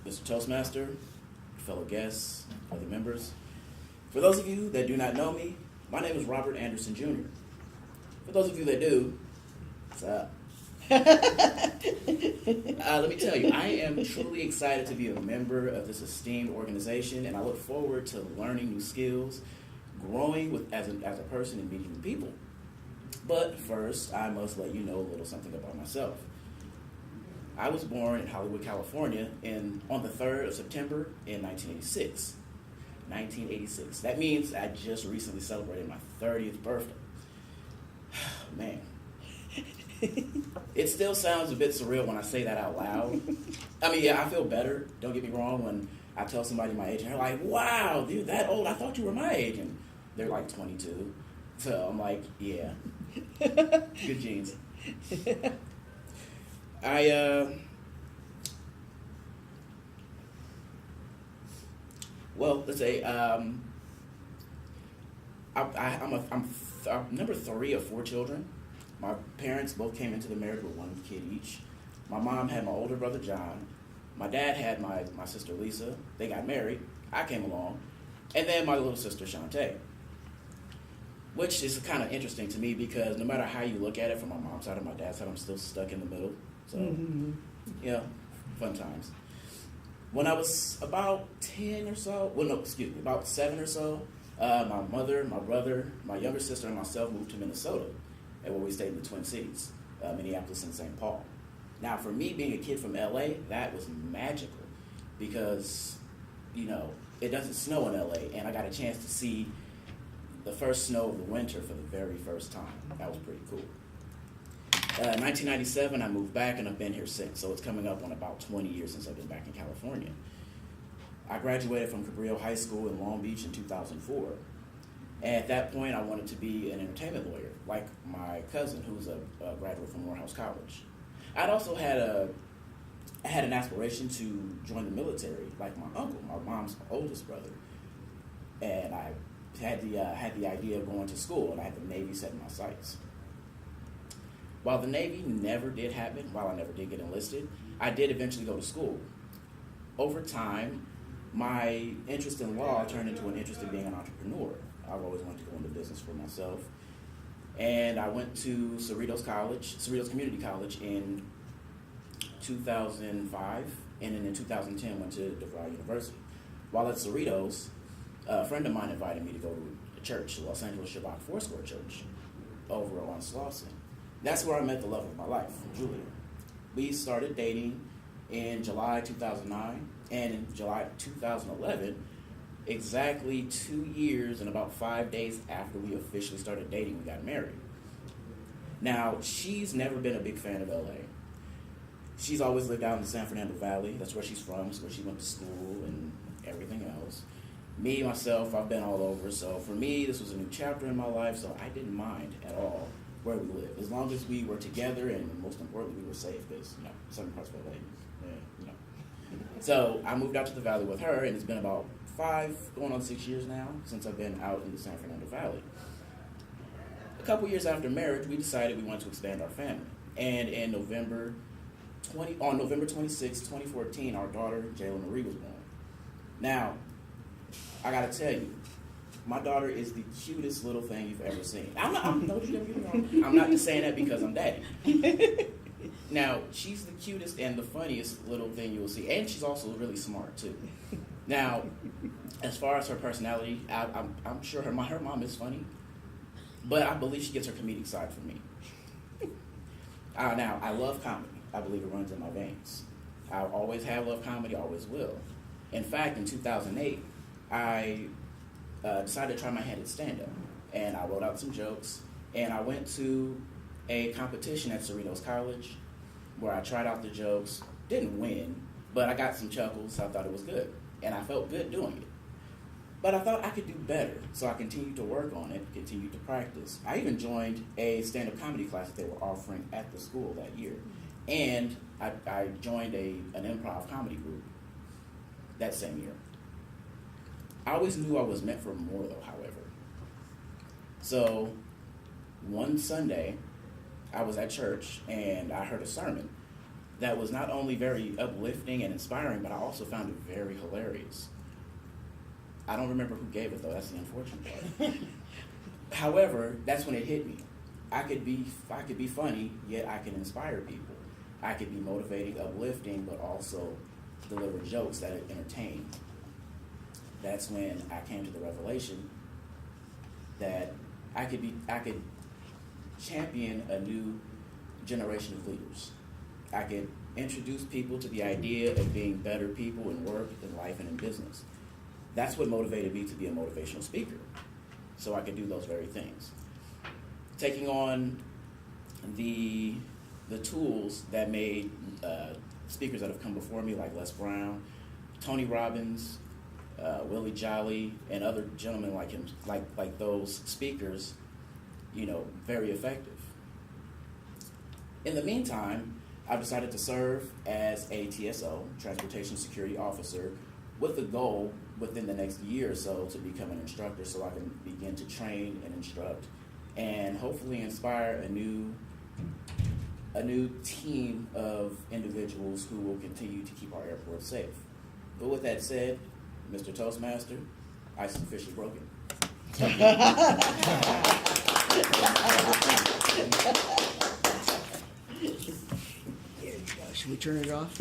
Mr. Toastmaster, fellow guests, other members. For those of you that do not know me, my name is Robert Anderson Jr. For those of you that do, what's up? Let me tell you, I am truly excited to be a member of this esteemed organization, and I look forward to learning new skills, growing as a person, and meeting new people. But first, I must let you know a little something about myself. I was born in Hollywood, California, on the 3rd of September in 1986. 1986. That means I just recently celebrated my 30th birthday. Man. It still sounds a bit surreal when I say that out loud. I mean, yeah, I feel better, don't get me wrong, when I tell somebody my age and they're like, wow, dude, that old, I thought you were my age. And they're like 22. So I'm like, yeah, good genes. Well, let's say, I'm number 3 of 4 children. My parents both came into the marriage with 1 kid each. My mom had my older brother, John. My dad had my sister, Lisa. They got married. I came along. And then my little sister, Shantae. Which is kind of interesting to me because no matter how you look at it, from my mom's side or my dad's side, I'm still stuck in the middle. So, yeah, fun times. When I was about 10 or so, about 7 or so, my mother, my brother, my younger sister, and myself moved to Minnesota, and where we stayed in the Twin Cities, Minneapolis and St. Paul. Now, for me, being a kid from LA, that was magical because, it doesn't snow in LA, and I got a chance to see the first snow of the winter for the very first time. That was pretty cool. 1997, I moved back, and I've been here since, so it's coming up on about 20 years since I've been back in California. I graduated from Cabrillo High School in Long Beach in 2004. And at that point, I wanted to be an entertainment lawyer, like my cousin, who was a graduate from Morehouse College. I'd also had an aspiration to join the military, like my uncle, my mom's oldest brother. And I had the idea of going to school, and I had the Navy set in my sights. While the Navy never did happen, while I never did get enlisted, I did eventually go to school. Over time, my interest in law turned into an interest in being an entrepreneur. I've always wanted to go into business for myself. And I went to Cerritos Community College in 2005, and then in 2010 went to DeVry University. While at Cerritos, a friend of mine invited me to go to a church, the Los Angeles Shabbat Foursquare Church, over on Slauson. That's where I met the love of my life, Julia. We started dating in July 2009, and in July 2011, exactly 2 years and about 5 days after we officially started dating, we got married. Now, she's never been a big fan of LA. She's always lived out in the San Fernando Valley. That's where she's from. It's where she went to school and everything else. Me, myself, I've been all over. So for me, this was a new chapter in my life, so I didn't mind at all where we lived. As long as we were together and most importantly, we were safe because, certain parts of LA, So I moved out to the valley with her, and it's been about 5, going on 6 years now since I've been out in the San Fernando Valley. A couple years after marriage, we decided we wanted to expand our family. And on November 26, 2014, our daughter, Jayla Marie, was born. Now, I gotta tell you, my daughter is the cutest little thing you've ever seen. I'm not just saying that because I'm daddy. Now, she's the cutest and the funniest little thing you will see. And she's also really smart, too. Now, as far as her personality, I'm sure her mom is funny. But I believe she gets her comedic side from me. Now, I love comedy. I believe it runs in my veins. I always have loved comedy, always will. In fact, in 2008, I decided to try my hand at stand-up. And I wrote out some jokes. And I went to a competition at Cerritos College where I tried out the jokes. Didn't win, but I got some chuckles, so I thought it was good. And I felt good doing it. But I thought I could do better, so I continued to work on it, continued to practice. I even joined a stand-up comedy class that they were offering at the school that year. And I joined an improv comedy group that same year. I always knew I was meant for more, though, however. So one Sunday, I was at church, and I heard a sermon that was not only very uplifting and inspiring, but I also found it very hilarious. I don't remember who gave it though, that's the unfortunate part. However, that's when it hit me. I could be funny, yet I can inspire people. I could be motivating, uplifting, but also deliver jokes that entertain. That's when I came to the revelation that I could champion a new generation of leaders. I could introduce people to the idea of being better people in work, in life, and in business. That's what motivated me to be a motivational speaker, so I could do those very things. Taking on the tools that made speakers that have come before me, like Les Brown, Tony Robbins, Willie Jolly, and other gentlemen like him, like those speakers, very effective. In the meantime, I've decided to serve as a TSO, Transportation Security Officer, with the goal within the next year or so to become an instructor, so I can begin to train and instruct and hopefully inspire a new team of individuals who will continue to keep our airport safe. But with that said, Mr. Toastmaster, ice is officially broken. Here you go. Should we turn it off?